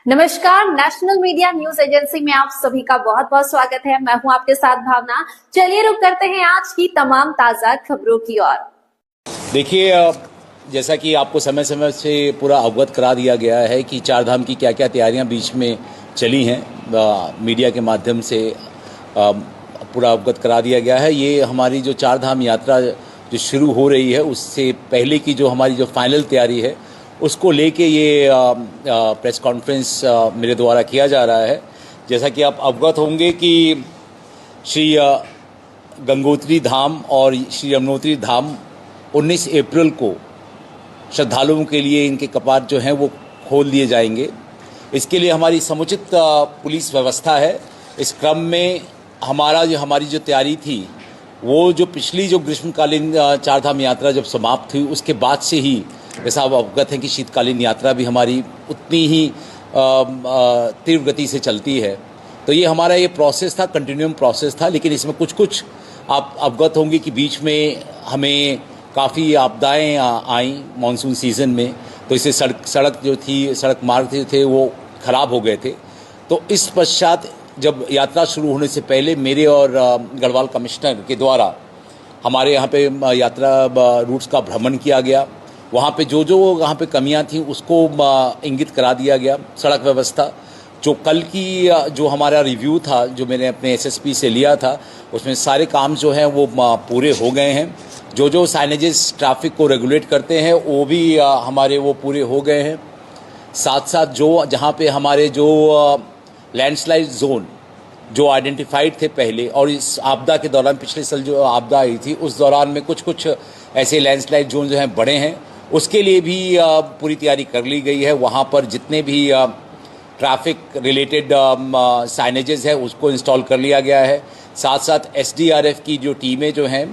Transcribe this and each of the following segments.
नमस्कार, national media news agency में आप सभी का बहुत बहुत स्वागत है। मैं हूं आपके साथ भावना। चलिए रुक करते हैं आज की तमाम ताजा खबरों की ओर। देखिए, जैसा कि आपको समय समय से पूरा अवगत करा दिया गया है कि चारधाम की क्या क्या तैयारियां बीच में चली हैं, मीडिया के माध्यम से पूरा अवगत करा दिया गया है। ये हमारी जो चारधाम यात्रा जो शुरू हो रही है उससे पहले की जो हमारी जो फाइनल तैयारी है उसको लेके ये प्रेस कॉन्फ्रेंस मेरे द्वारा किया जा रहा है। जैसा कि आप अवगत होंगे कि श्री गंगोत्री धाम और श्री यमुनोत्री धाम 19 अप्रैल को श्रद्धालुओं के लिए इनके कपाट जो हैं वो खोल दिए जाएंगे। इसके लिए हमारी समुचित पुलिस व्यवस्था है। इस क्रम में हमारी जो तैयारी थी वो जो पिछली जो ग्रीष्मकालीन चारधाम यात्रा जब समाप्त हुई उसके बाद से ही, जैसा आप अवगत हैं कि शीतकालीन यात्रा भी हमारी उतनी ही तीव्र गति से चलती है। तो ये हमारा ये प्रोसेस था, कंटिन्यूम प्रोसेस था। लेकिन इसमें कुछ आप अवगत होंगे कि बीच में हमें काफ़ी आपदाएं आई मानसून सीज़न में, तो इससे सड़क मार्ग जो थे वो ख़राब हो गए थे। तो इस पश्चात जब यात्रा शुरू होने से पहले मेरे और गढ़वाल कमिश्नर के द्वारा हमारे यहाँ पे यात्रा रूट्स का भ्रमण किया गया। वहाँ पे जो वहाँ पे कमियां थी उसको इंगित करा दिया गया। सड़क व्यवस्था जो कल की जो हमारा रिव्यू था, जो मैंने अपने एसएसपी से लिया था, उसमें सारे काम जो हैं वो पूरे हो गए हैं। जो साइनेजेस ट्रैफिक को रेगुलेट करते हैं वो भी हमारे वो पूरे हो गए हैं। साथ साथ जहाँ पे हमारे जो लैंडस्लाइड जोन जो आइडेंटिफाइड थे पहले, और इस आपदा के दौरान पिछले साल जो आपदा आई थी उस दौरान में कुछ ऐसे लैंडस्लाइड जोन जो हैं बड़े हैं, उसके लिए भी पूरी तैयारी कर ली गई है। वहाँ पर जितने भी ट्रैफिक रिलेटेड साइनेजेस है उसको इंस्टॉल कर लिया गया है। साथ साथ एसडीआरएफ की जो टीमें जो हैं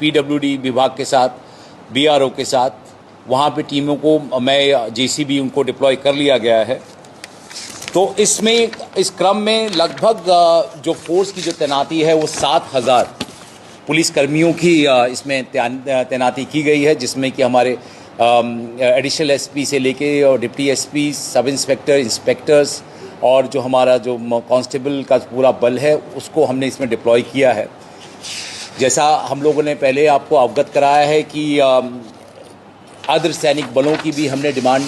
पीडब्ल्यूडी विभाग के साथ, बीआरओ के साथ, वहाँ पे टीमों को मैं जेसीबी उनको डिप्लॉय कर लिया गया है। तो इस क्रम में लगभग जो फोर्स की जो तैनाती है वो 7,000 पुलिसकर्मियों की इसमें तैनाती की गई है, जिसमें कि हमारे एडिशनल एसपी से लेके और deputy SP, sub inspector, inspectors और जो हमारा जो कांस्टेबल का पूरा बल है उसको हमने इसमें डिप्लॉय किया है। जैसा हम लोगों ने पहले आपको अवगत कराया है कि अर्धसैनिक बलों की भी हमने डिमांड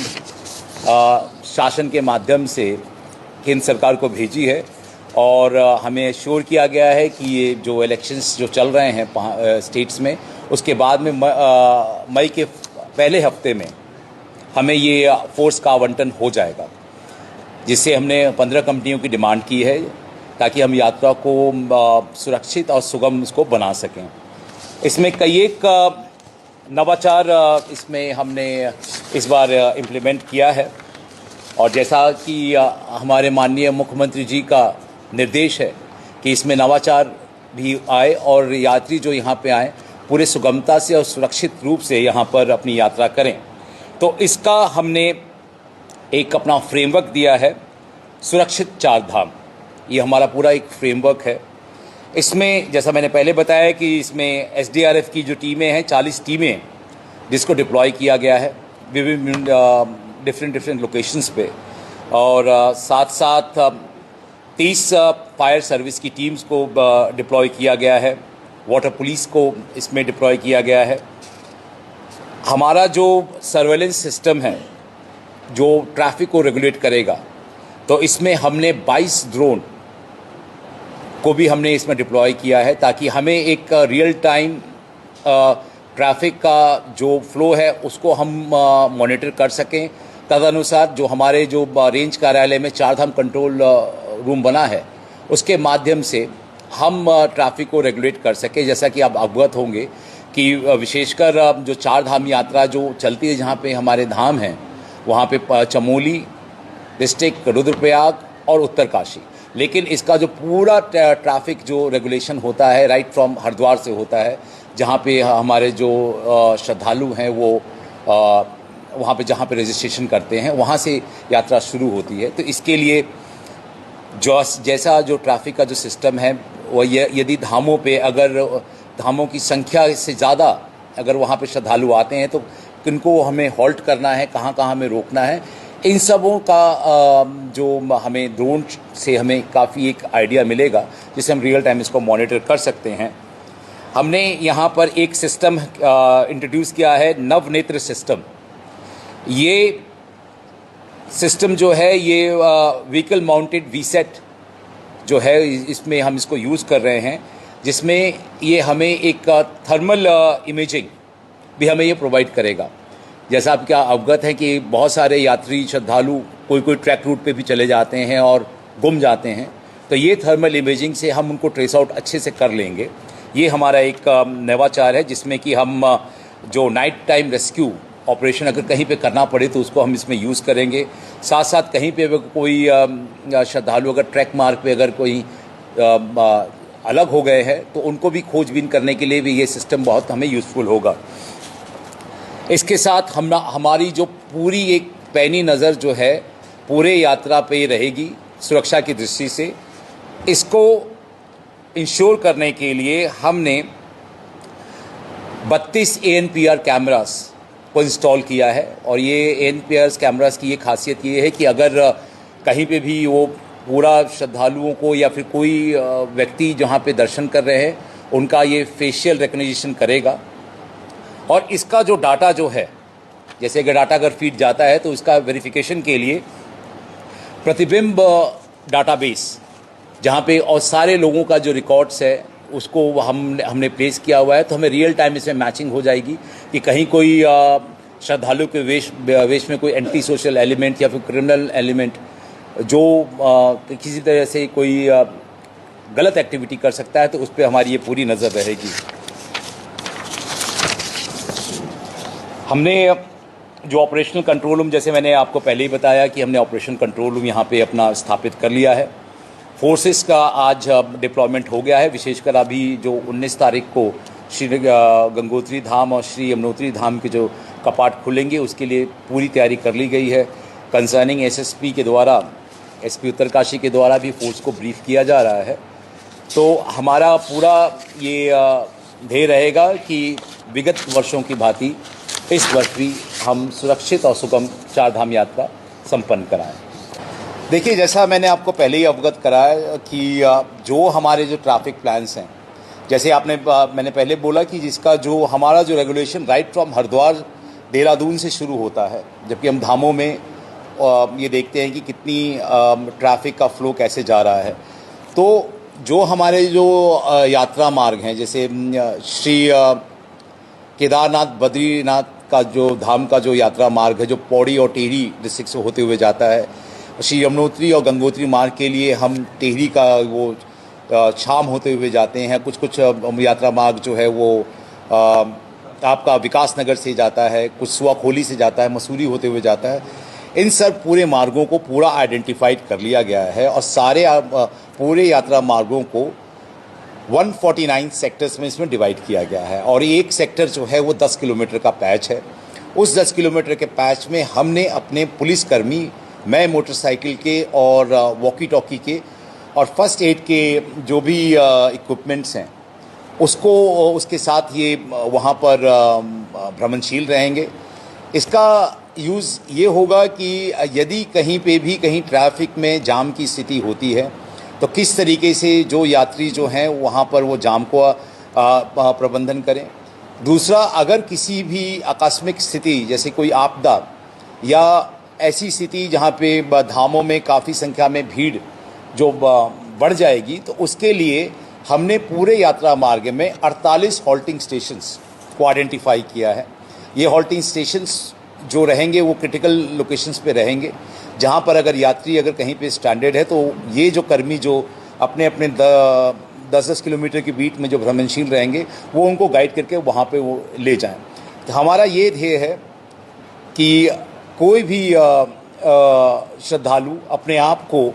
शासन के माध्यम से केंद्र सरकार को भेजी है, और हमें श्योर किया गया है कि ये जो इलेक्शंस जो चल रहे हैं स्टेट्स में, उसके बाद में मई के पहले हफ्ते में हमें ये फोर्स का आवंटन हो जाएगा, जिससे हमने 15 कंपनियों की डिमांड की है ताकि हम यात्रा को सुरक्षित और सुगम उसको बना सकें। इसमें कई एक नवाचार इसमें हमने इस बार इम्प्लीमेंट किया है, और जैसा कि हमारे माननीय मुख्यमंत्री जी का निर्देश है कि इसमें नवाचार भी आए और यात्री जो यहाँ पे आए पूरे सुगमता से और सुरक्षित रूप से यहाँ पर अपनी यात्रा करें। तो इसका हमने एक अपना फ्रेमवर्क दिया है, सुरक्षित चारधाम। ये हमारा पूरा एक फ्रेमवर्क है। इसमें जैसा मैंने पहले बताया कि इसमें एसडीआरएफ की जो टीमें हैं, 40 टीमें जिसको डिप्लॉय किया गया है विभिन्न डिफरेंट लोकेशंस पे, और साथ साथ 30 फायर सर्विस की टीम्स को डिप्लॉय किया गया है। वाटर पुलिस को इसमें डिप्लॉय किया गया है। हमारा जो सर्वेलेंस सिस्टम है जो ट्रैफिक को रेगुलेट करेगा, तो इसमें हमने 22 ड्रोन को भी हमने इसमें डिप्लॉय किया है, ताकि हमें एक रियल टाइम ट्रैफिक का जो फ्लो है उसको हम मॉनिटर कर सकें। तदनुसार जो हमारे जो रेंज कार्यालय में चारधाम कंट्रोल रूम बना है उसके माध्यम से हम ट्रैफिक को रेगुलेट कर सकें। जैसा कि आप अवगत होंगे कि विशेषकर जो चारधाम यात्रा जो चलती है, जहाँ पे हमारे धाम हैं वहाँ पे चमोली डिस्ट्रिक्ट, रुद्रप्रयाग और उत्तरकाशी, लेकिन इसका जो पूरा ट्रैफिक जो रेगुलेशन होता है राइट फ्रॉम हरिद्वार से होता है, जहाँ पे हमारे जो श्रद्धालु हैं वो वहाँ पे जहाँ पे रजिस्ट्रेशन करते हैं वहाँ से यात्रा शुरू होती है। तो इसके लिए जैसा जो ट्रैफिक का जो सिस्टम है वो यदि धामों पे अगर धामों की संख्या से ज़्यादा अगर वहाँ पे श्रद्धालु आते हैं तो किनको हमें हॉल्ट करना है, कहाँ कहाँ हमें रोकना है, इन सबों का जो हमें ड्रोन से हमें काफ़ी एक आइडिया मिलेगा जिससे हम रियल टाइम इसको मॉनिटर कर सकते हैं। हमने यहाँ पर एक सिस्टम इंट्रोड्यूस किया है, नवनेत्र सिस्टम। ये सिस्टम जो है ये व्हीकल माउंटेड वीसेट जो है इसमें हम इसको यूज़ कर रहे हैं, जिसमें ये हमें एक थर्मल इमेजिंग भी हमें ये प्रोवाइड करेगा। जैसा आप क्या अवगत है कि बहुत सारे यात्री श्रद्धालु कोई ट्रैक रूट पे भी चले जाते हैं और गुम जाते हैं, तो ये थर्मल इमेजिंग से हम उनको ट्रेस आउट अच्छे से कर लेंगे। ये हमारा एक नवाचार है जिसमें कि हम जो नाइट टाइम रेस्क्यू ऑपरेशन अगर कहीं पे करना पड़े तो उसको हम इसमें यूज़ करेंगे। साथ साथ कहीं पे कोई श्रद्धालु अगर ट्रैक मार्ग पे अगर कोई अलग हो गए हैं तो उनको भी खोजबीन करने के लिए भी ये सिस्टम बहुत हमें यूज़फुल होगा। इसके साथ हमारी जो पूरी एक पैनी नज़र जो है पूरे यात्रा पे रहेगी सुरक्षा की दृष्टि से। इसको इंश्योर करने के लिए हमने 32 ANPR कैमरास को इंस्टॉल किया है। और ये ANPR कैमरास की ये खासियत ये है कि अगर कहीं पे भी वो पूरा श्रद्धालुओं को या फिर कोई व्यक्ति जहाँ पे दर्शन कर रहे हैं उनका ये फेशियल रिकग्निशन करेगा। और इसका जो डाटा जो है, जैसे अगर डाटा अगर फीड जाता है तो इसका वेरिफिकेशन के लिए प्रतिबिंब डाटाबेस जहाँ पे और सारे लोगों का जो रिकॉर्ड्स है उसको हमने प्लेस किया हुआ है, तो हमें रियल टाइम इसमें मैचिंग हो जाएगी कि कहीं कोई श्रद्धालु के वेश में कोई एंटी सोशल एलिमेंट या फिर क्रिमिनल एलिमेंट जो किसी तरह से कोई गलत एक्टिविटी कर सकता है तो उस पर हमारी ये पूरी नज़र रहेगी। हमने जो ऑपरेशनल कंट्रोल रूम, जैसे मैंने आपको पहले ही बताया कि हमने ऑपरेशन कंट्रोल रूम यहाँ पे अपना स्थापित कर लिया है। फोर्सेस का आज डिप्लॉयमेंट हो गया है। विशेषकर अभी जो 19 तारीख को श्री गंगोत्री धाम और श्री यमुनोत्री धाम के जो कपाट खुलेंगे उसके लिए पूरी तैयारी कर ली गई है। कंसर्निंग SSP के द्वारा, SP उत्तरकाशी के द्वारा भी फोर्स को ब्रीफ किया जा रहा है। तो हमारा पूरा ये ध्येय रहेगा कि विगत वर्षों की भांति इस वर्ष भी हम सुरक्षित और सुगम चारधाम यात्रा संपन्न कराएं। देखिए, जैसा मैंने आपको पहले ही अवगत कराया कि जो हमारे जो ट्रैफिक प्लान्स हैं, जैसे मैंने पहले बोला कि जिसका जो हमारा जो regulation right from Haridwar Dehradun से शुरू होता है, जबकि हम धामों में ये देखते हैं कि कितनी ट्रैफिक का फ्लो कैसे जा रहा है। तो जो हमारे जो यात्रा मार्ग हैं, जैसे श्री केदारनाथ बद्रीनाथ का जो धाम का जो यात्रा मार्ग है जो पौड़ी और टिहरी डिस्ट्रिक्ट से होते हुए जाता है, श्री यमुनोत्री और गंगोत्री मार्ग के लिए हम टिहरी का वो छाम होते हुए जाते हैं। कुछ यात्रा मार्ग जो है वो आपका विकास नगर से जाता है, कुछ सुआखोली से जाता है, मसूरी होते हुए जाता है। इन सब पूरे मार्गों को पूरा आइडेंटिफाइड कर लिया गया है और सारे पूरे यात्रा मार्गों को 149 सेक्टर्स में इसमें डिवाइड किया गया है। और एक सेक्टर जो है वो 10 किलोमीटर का पैच है। उस 10 किलोमीटर के पैच में हमने अपने पुलिसकर्मी, मैं मोटरसाइकिल के और वॉकी टॉकी के और फर्स्ट एड के जो भी इक्विपमेंट्स हैं उसको उसके साथ ये वहाँ पर भ्रमणशील रहेंगे। इसका यूज़ ये होगा कि यदि कहीं पे भी कहीं ट्रैफिक में जाम की स्थिति होती है तो किस तरीके से जो यात्री जो हैं वहाँ पर वो जाम को प्रबंधन करें। दूसरा, अगर किसी भी आकस्मिक स्थिति जैसे कोई आपदा या ऐसी स्थिति जहाँ पे धामों में काफ़ी संख्या में भीड़ जो बढ़ जाएगी तो उसके लिए हमने पूरे यात्रा मार्ग में 48 हॉल्टिंग स्टेशंस को आइडेंटिफाई किया है। ये हॉल्टिंग स्टेशंस जो रहेंगे वो क्रिटिकल लोकेशंस पे रहेंगे, जहाँ पर अगर यात्री अगर कहीं पे स्टैंडर्ड है तो ये जो कर्मी जो अपने 10-10 किलोमीटर के बीच में जो भ्रमणशील रहेंगे वो उनको गाइड करके वहाँ पे वो ले जाएं। तो हमारा ये ध्येय है कि कोई भी श्रद्धालु अपने आप को,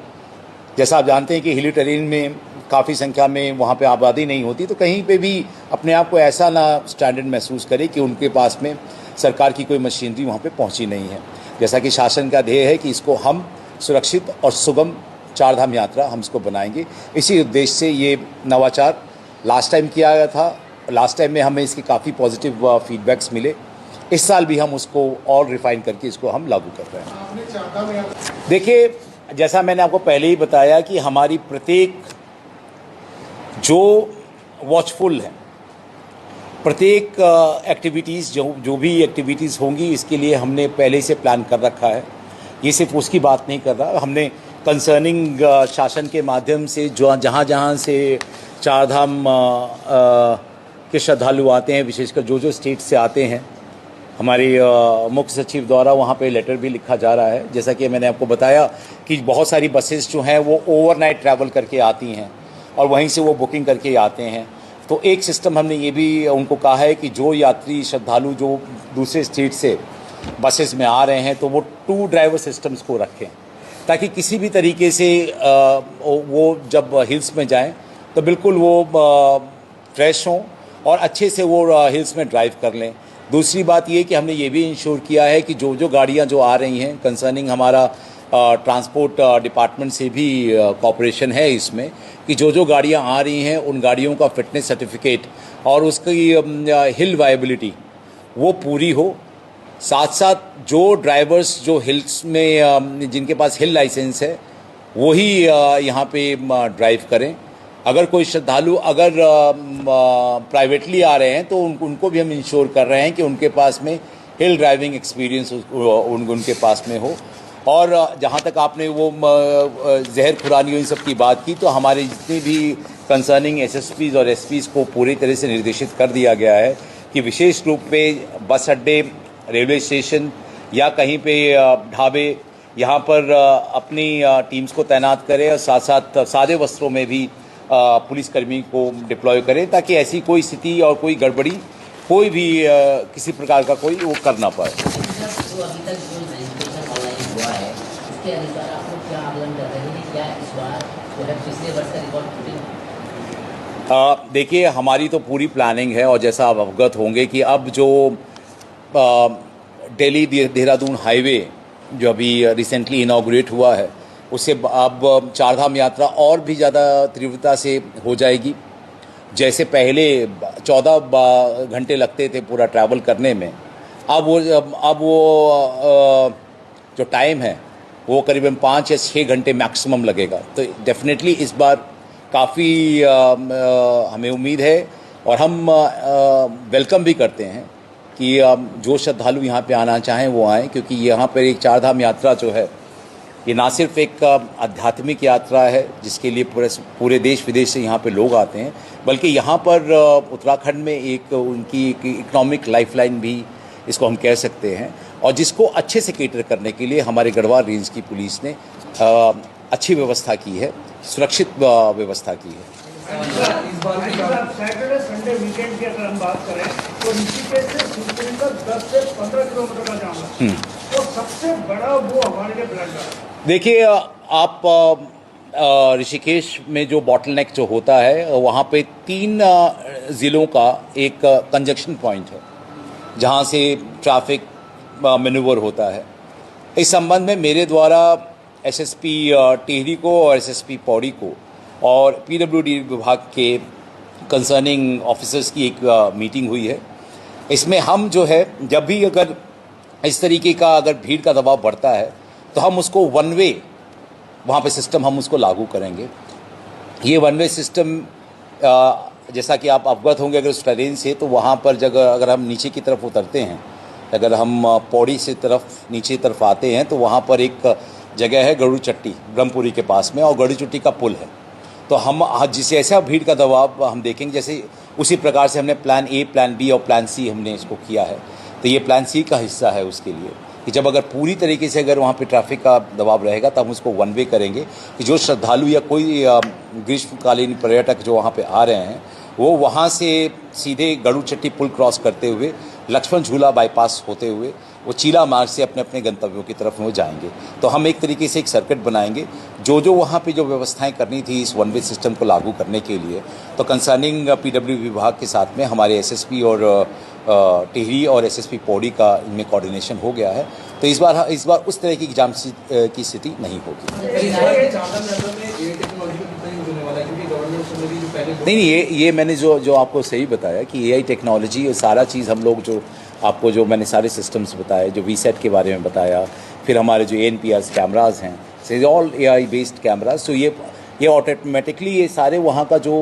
जैसा आप जानते हैं कि हिली टेरेन में काफ़ी संख्या में वहाँ पे आबादी नहीं होती, तो कहीं पे भी अपने आप को ऐसा ना स्टैंडर्ड महसूस करे कि उनके पास में सरकार की कोई मशीनरी वहाँ पे पहुँची नहीं है। जैसा कि शासन का ध्येय है कि इसको हम सुरक्षित और सुगम चारधाम यात्रा हम इसको बनाएंगे। इसी उद्देश्य से ये नवाचार लास्ट टाइम किया गया था। लास्ट टाइम में हमें इसके काफ़ी पॉजिटिव फीडबैक्स मिले इस साल भी हम उसको और रिफाइन करके इसको हम लागू कर रहे हैं। देखिए, जैसा मैंने आपको पहले ही बताया कि हमारी प्रत्येक जो वॉचफुल है, प्रत्येक एक्टिविटीज़ जो भी एक्टिविटीज़ होंगी, इसके लिए हमने पहले से प्लान कर रखा है। ये सिर्फ उसकी बात नहीं कर रहा, हमने कंसर्निंग शासन के माध्यम से जो जहाँ से चारधाम के श्रद्धालु आते हैं, विशेषकर जो स्टेट से आते हैं, हमारे मुख्य सचिव द्वारा वहाँ पे लेटर भी लिखा जा रहा है। जैसा कि मैंने आपको बताया कि बहुत सारी बसेस जो हैं वो ओवरनाइट ट्रैवल करके आती हैं और वहीं से वो बुकिंग करके आते हैं। तो एक सिस्टम हमने ये भी उनको कहा है कि जो यात्री श्रद्धालु जो दूसरे स्टेट से बसेस में आ रहे हैं तो वो 2 ड्राइवर सिस्टम्स को रखें, ताकि किसी भी तरीके से वो जब हिल्स में जाएं तो बिल्कुल वो फ्रेश हों और अच्छे से वो हिल्स में ड्राइव कर लें। दूसरी बात ये कि हमने ये भी इंश्योर किया है कि जो गाड़ियाँ जो आ रही हैं, कंसर्निंग हमारा ट्रांसपोर्ट डिपार्टमेंट से भी कॉपरेशन है इसमें, कि जो गाड़ियाँ आ रही हैं उन गाड़ियों का फिटनेस सर्टिफिकेट और उसकी हिल वायबिलिटी वो पूरी हो। साथ साथ जो ड्राइवर्स जो हिल्स में जिनके पास हिल लाइसेंस है वही यहाँ पे ड्राइव करें। अगर कोई श्रद्धालु अगर प्राइवेटली आ रहे हैं तो उनको भी हम इंश्योर कर रहे हैं कि उनके पास में हिल ड्राइविंग एक्सपीरियंस उनके पास में हो। और जहाँ तक आपने वो जहर खुरानी इन सब की बात की, तो हमारे जितने भी कंसर्निंग एसएसपीज और एसपीज को पूरी तरह से निर्देशित कर दिया गया है कि विशेष रूप पे बस अड्डे, रेलवे स्टेशन या कहीं पे ढाबे, यहाँ पर अपनी टीम्स को तैनात करें और साथ साथ सादे वस्त्रों में भी पुलिसकर्मी को डिप्लॉय करें, ताकि ऐसी कोई स्थिति और कोई गड़बड़ी कोई भी किसी प्रकार का कोई वो कर ना पाए। तो अभी तक जो रजिस्ट्रेशन ऑनलाइन हुआ है, उसके अनुसार आप लोग क्या आकलन कर रहे हैं कि क्या इस बार जो है पिछले वर्ष का रिकॉर्ड टूटेगा? देखिए, हमारी तो पूरी प्लानिंग है और जैसा आप अवगत होंगे कि अब जो दिल्ली देहरादून हाईवे जो अभी रिसेंटली इनॉग्रेट हुआ है, उससे अब चारधाम यात्रा और भी ज़्यादा तीव्रता से हो जाएगी। जैसे पहले 14 घंटे लगते थे पूरा ट्रैवल करने में, अब वो जो टाइम है वो करीबन 5 या 6 घंटे मैक्सिमम लगेगा। तो डेफिनेटली इस बार काफ़ी हमें उम्मीद है और हम वेलकम भी करते हैं कि जो श्रद्धालु यहाँ पे आना चाहें वो आएँ, क्योंकि यहाँ पर एक चारधाम यात्रा जो है ये ना सिर्फ एक आध्यात्मिक यात्रा है जिसके लिए पूरे देश विदेश से यहाँ पे लोग आते हैं, बल्कि यहाँ पर उत्तराखंड में एक उनकी एक इकोनॉमिक लाइफलाइन भी इसको हम कह सकते हैं, और जिसको अच्छे से केटर करने के लिए हमारे गढ़वाल रेंज की पुलिस ने अच्छी व्यवस्था की है, सुरक्षित व्यवस्था की है। सैटरडे संडे वीकेंड की अगर हम बात करें तो ऋषिकेश से शिवपुरी तक 10 से 15 किलोमीटर का जाम है, तो सबसे बड़ा वो हमारे लिए ब्लंडर है। देखिए, आप ऋषिकेश में जो बॉटलनेक जो होता है वहाँ पे 3 ज़िलों का एक कंजक्शन पॉइंट है जहाँ से ट्रैफिक मैन्यूवर होता है। इस संबंध में मेरे द्वारा एसएसपी टिहरी को और एसएसपी पौड़ी को और पीडब्ल्यूडी विभाग के कंसर्निंग ऑफिसर्स की एक मीटिंग हुई है। इसमें हम जो है जब भी अगर इस तरीके का अगर भीड़ का दबाव बढ़ता है तो हम उसको वन वे वहाँ पे सिस्टम हम उसको लागू करेंगे। ये वन वे सिस्टम जैसा कि आप अवगत होंगे अगर उस ट्रेन से, तो वहाँ पर जगह अगर हम नीचे की तरफ उतरते हैं, अगर हम पौड़ी से तरफ नीचे तरफ आते हैं तो वहाँ पर एक जगह है गरुड़ चट्टी ब्रह्मपुरी के पास में, और गरुड़ चट्टी का पुल है। तो हम जिस ऐसा भीड़ का दबाव हम देखेंगे, जैसे उसी प्रकार से हमने प्लान ए, प्लान बी और प्लान सी हमने इसको किया है। तो ये प्लान सी का हिस्सा है उसके लिए कि जब अगर पूरी तरीके से अगर वहाँ पे ट्रैफिक का दबाव रहेगा तब हम उसको वन वे करेंगे कि जो श्रद्धालु या कोई ग्रीष्मकालीन पर्यटक जो वहाँ पे आ रहे हैं वो वहाँ से सीधे गरुड़ चट्टी पुल क्रॉस करते हुए लक्ष्मण झूला बाईपास होते हुए वो चीला मार्ग से अपने अपने गंतव्यों की तरफ वो जाएंगे। तो हम एक तरीके से एक सर्किट बनाएंगे जो वहाँ पे जो व्यवस्थाएं करनी थी इस वन वे सिस्टम को लागू करने के लिए। तो कंसर्निंग पीडब्ल्यू विभाग के साथ में हमारे एसएसपी और टिहरी और एसएसपी पौड़ी का इनमें कोऑर्डिनेशन हो गया है। तो इस बार उस तरह की एग्जाम की स्थिति नहीं होगी। नहीं, ये मैंने जो आपको सही बताया कि एआई टेक्नोलॉजी और सारा चीज़ हम लोग जो आपको जो मैंने सारे सिस्टम्स बताए, जो वीसेट के बारे में बताया, फिर हमारे जो ANPRs कैमराज हैं, से ऑल AI बेस्ड कैमराज। तो ये ऑटोमेटिकली ये सारे वहाँ का जो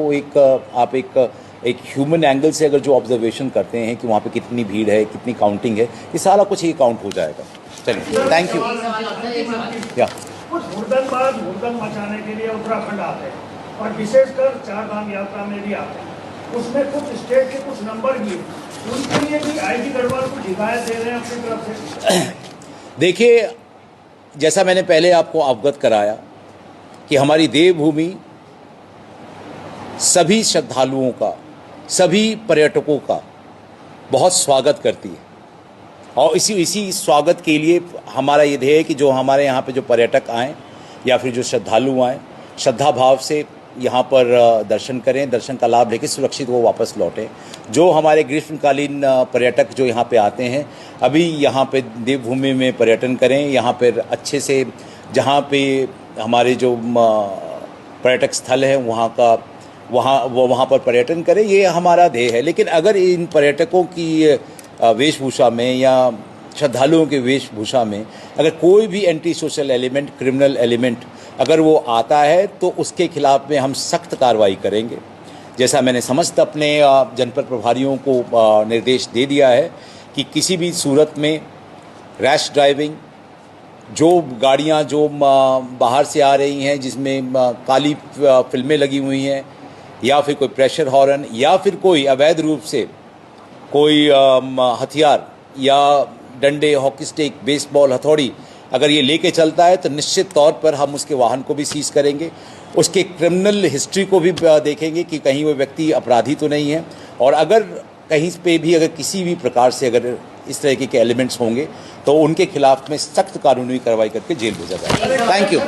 आप एक ह्यूमन एंगल से अगर जो ऑब्जर्वेशन करते हैं कि वहाँ पे कितनी भीड़ है, कितनी काउंटिंग है, ये सारा कुछ ही काउंट हो जाएगा। चलिए, थैंक यू। या कुछ हुड़दंग मचाने के लिए उत्तराखंड आते हैं और विशेषकर चार धाम यात्रा में भी आते हैं। उसमें कुछ स्टेट के कुछ नंबर भी हैं, उनके लिए भी IG गढ़वाल कुछ हिदायत दे रहे हैं अपनी तरफ से। देखिए, जैसा मैंने पहले आपको अवगत कराया कि हमारी देवभूमि सभी श्रद्धालुओं का, सभी पर्यटकों का बहुत स्वागत करती है, और इसी स्वागत के लिए हमारा ये ध्येय है कि जो हमारे यहाँ पे जो पर्यटक आएँ या फिर जो श्रद्धालु आएँ, श्रद्धा भाव से यहाँ पर दर्शन करें, दर्शन का लाभ लेकर सुरक्षित वो वापस लौटें। जो हमारे ग्रीष्मकालीन पर्यटक जो यहाँ पे आते हैं, अभी यहाँ पे देवभूमि में पर्यटन करें, यहाँ पर अच्छे से जहाँ पे हमारे जो पर्यटक स्थल हैं वहाँ पर पर्यटन करें, ये हमारा ध्येय है। लेकिन अगर इन पर्यटकों की वेशभूषा में या श्रद्धालुओं के वेशभूषा में अगर कोई भी anti social element, criminal element अगर वो आता है, तो उसके खिलाफ में हम सख्त कार्रवाई करेंगे। जैसा मैंने समस्त अपने जनपद प्रभारियों को निर्देश दे दिया है कि किसी भी सूरत में रैश ड्राइविंग, जो गाड़ियां जो बाहर से आ रही हैं जिसमें काली फिल्में लगी हुई हैं, या फिर कोई प्रेशर हॉर्न, या फिर कोई अवैध रूप से कोई हथियार या डंडे, हॉकी स्टिक, बेसबॉल, हथौड़ी अगर ये लेके चलता है, तो निश्चित तौर पर हम उसके वाहन को भी सीज करेंगे, उसके क्रिमिनल हिस्ट्री को भी देखेंगे कि कहीं वो व्यक्ति अपराधी तो नहीं है, और अगर कहीं पे भी अगर किसी भी प्रकार से अगर इस तरह के एलिमेंट्स होंगे तो उनके खिलाफ में सख्त कानूनी कार्रवाई करके जेल भेजा जाएगा। Thank you.